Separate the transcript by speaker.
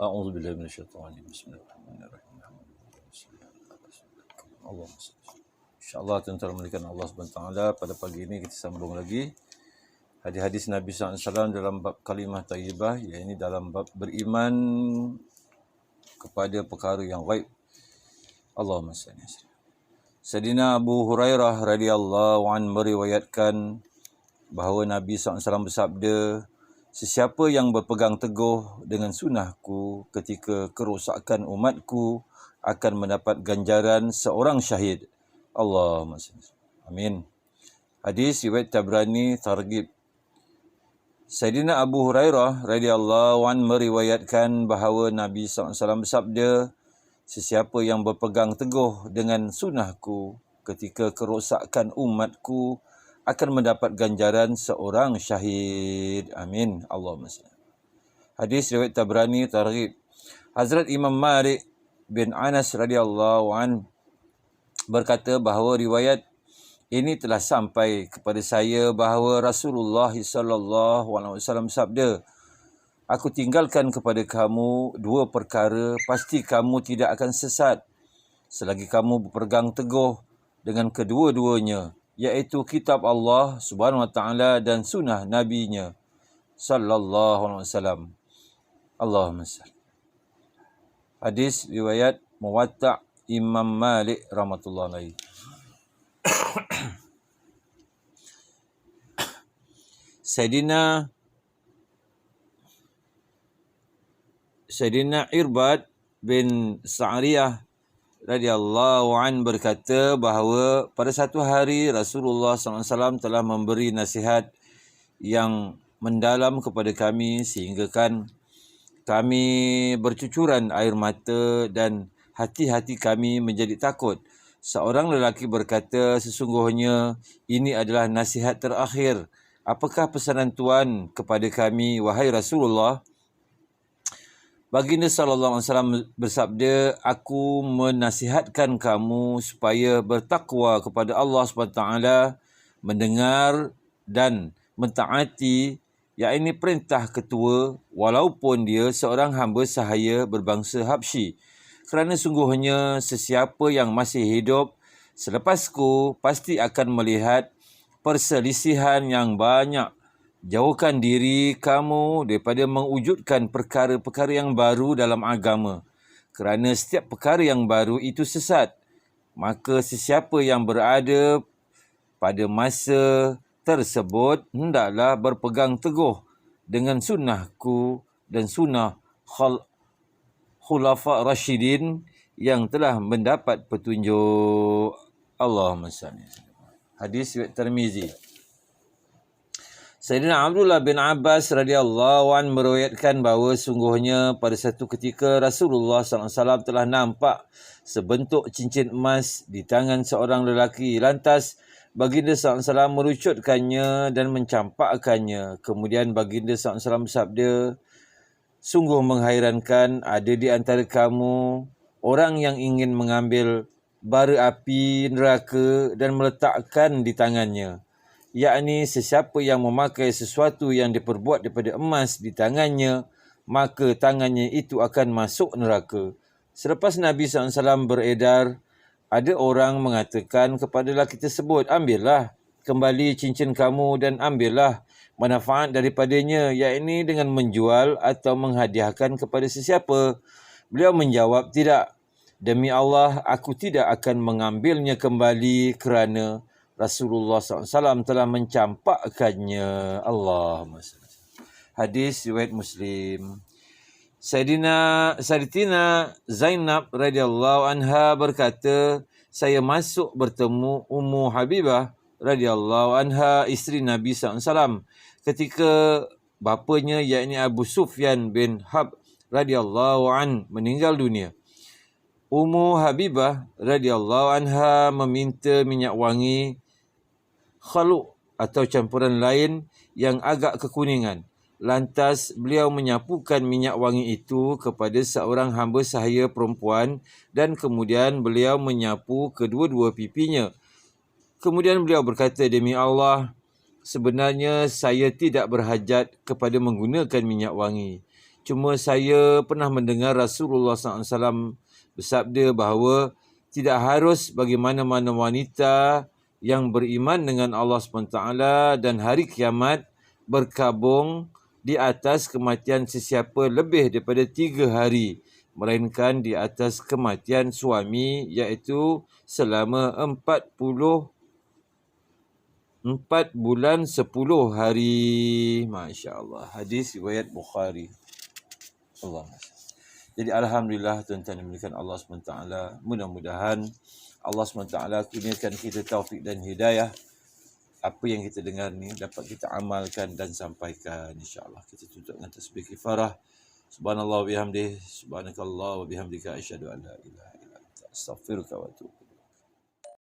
Speaker 1: A'udzubillahi minasyaitonir rajim. Bismillahirrahmanirrahim. Allah. InsyaAllah tuan-tuan memulakan Allah SWT, pada pagi ini kita sambung lagi hadis-hadis Nabi SAW dalam bab kalimah tayyibah, iaitu dalam bab beriman kepada perkara yang ghaib. Allahumma salli. Sayyidina Abu Hurairah radhiyallahu an meriwayatkan bahawa Nabi SAW bersabda, sesiapa yang berpegang teguh dengan sunnahku ketika kerosakan umatku akan mendapat ganjaran seorang syahid. Allahumma salli. Amin. Hadis riwayat Tabrani Targhib. Sayyidina Abu Hurairah radhiyallahu an meriwayatkan bahawa Nabi SAW bersabda, sesiapa yang berpegang teguh dengan sunnahku ketika kerosakan umatku akan mendapat ganjaran seorang syahid. Amin. Allahumma salli. Hadis riwayat Tabrani Targhib. Hazrat Imam Malik bin Anas radhiyallahu an berkata bahawa riwayat ini telah sampai kepada saya bahawa Rasulullah sallallahu alaihi wasallam sabda, aku tinggalkan kepada kamu dua perkara, pasti kamu tidak akan sesat selagi kamu berpegang teguh dengan kedua-duanya, iaitu kitab Allah Subhanahu wa taala dan sunnah nabinya sallallahu alaihi wasallam. Allahumma salli. Hadis riwayat Muwatta' Imam Malik rahmatullahi alaihi. Sayyidina Irbad bin Sa'riyah radhiyallahu an berkata bahawa pada satu hari Rasulullah SAW telah memberi nasihat yang mendalam kepada kami sehingga kami bercucuran air mata dan hati-hati kami menjadi takut. Seorang lelaki berkata, sesungguhnya ini adalah nasihat terakhir. Apakah pesanan Tuan kepada kami, wahai Rasulullah? Baginda sallallahu alaihi wasallam bersabda, aku menasihatkan kamu supaya bertakwa kepada Allah SWT, mendengar dan mentaati, iaitu perintah ketua, walaupun dia seorang hamba sahaya berbangsa Habsyi. Kerana sungguhnya sesiapa yang masih hidup selepasku pasti akan melihat perselisihan yang banyak. Jauhkan diri kamu daripada mewujudkan perkara-perkara yang baru dalam agama, kerana setiap perkara yang baru itu sesat. Maka sesiapa yang berada pada masa tersebut hendaklah berpegang teguh dengan sunnahku dan sunnah Khulafa Rashidin yang telah mendapat petunjuk. Allahumma salli. Hadis riwayat Tirmizi. Sayyidina Abdullah bin Abbas radhiyallahu an meriwayatkan bahawa sungguhnya pada satu ketika Rasulullah SAW telah nampak sebentuk cincin emas di tangan seorang lelaki. Lantas baginda SAW merucutkannya dan mencampakkannya. Kemudian baginda SAW bersabda, sungguh menghairankan ada di antara kamu orang yang ingin mengambil bara api neraka dan meletakkan di tangannya, yakni sesiapa yang memakai sesuatu yang diperbuat daripada emas di tangannya, maka tangannya itu akan masuk neraka. Selepas Nabi SAW beredar, ada orang mengatakan kepada lelaki tersebut, ambillah kembali cincin kamu dan ambillah manfaat daripadanya, yakni dengan menjual atau menghadiahkan kepada sesiapa. Beliau menjawab, tidak. Demi Allah, aku tidak akan mengambilnya kembali kerana Rasulullah SAW telah mencampakkannya. Allahumma salli. Hadis riwayat Muslim. Sayyidatina Zainab radhiyallahu anha berkata, saya masuk bertemu Ummu Habibah radhiyallahu anha, isteri Nabi SAW, ketika bapanya yakni Abu Sufyan bin Harb radhiyallahu an meninggal dunia. Ummu Habibah radhiyallahu anha meminta minyak wangi khalu atau campuran lain yang agak kekuningan. Lantas beliau menyapukan minyak wangi itu kepada seorang hamba sahaya perempuan dan kemudian beliau menyapu kedua-dua pipinya. Kemudian beliau berkata, demi Allah, sebenarnya saya tidak berhajat kepada menggunakan minyak wangi. Cuma saya pernah mendengar Rasulullah SAW bersabda bahawa tidak harus bagi mana-mana wanita yang beriman dengan Allah SWT dan hari kiamat berkabung di atas kematian sesiapa lebih daripada 3 hari, melainkan di atas kematian suami, iaitu selama 4 bulan 10 hari. Masya Allah. Hadis riwayat Bukhari. Allah. Jadi Alhamdulillah tuan-tuan yang dimuliakan Allah SWT. Mudah-mudahan Allah SWT kurniakan kita taufik dan hidayah. Apa yang kita dengar ni dapat kita amalkan dan sampaikan, insya-Allah. Kita tutup dengan tasbih kifarah. Subhanallah wa bihamdih, subhanakallah wa bihamdika, asyhadu an la ilaha illa anta, astaghfiruka wa atubu.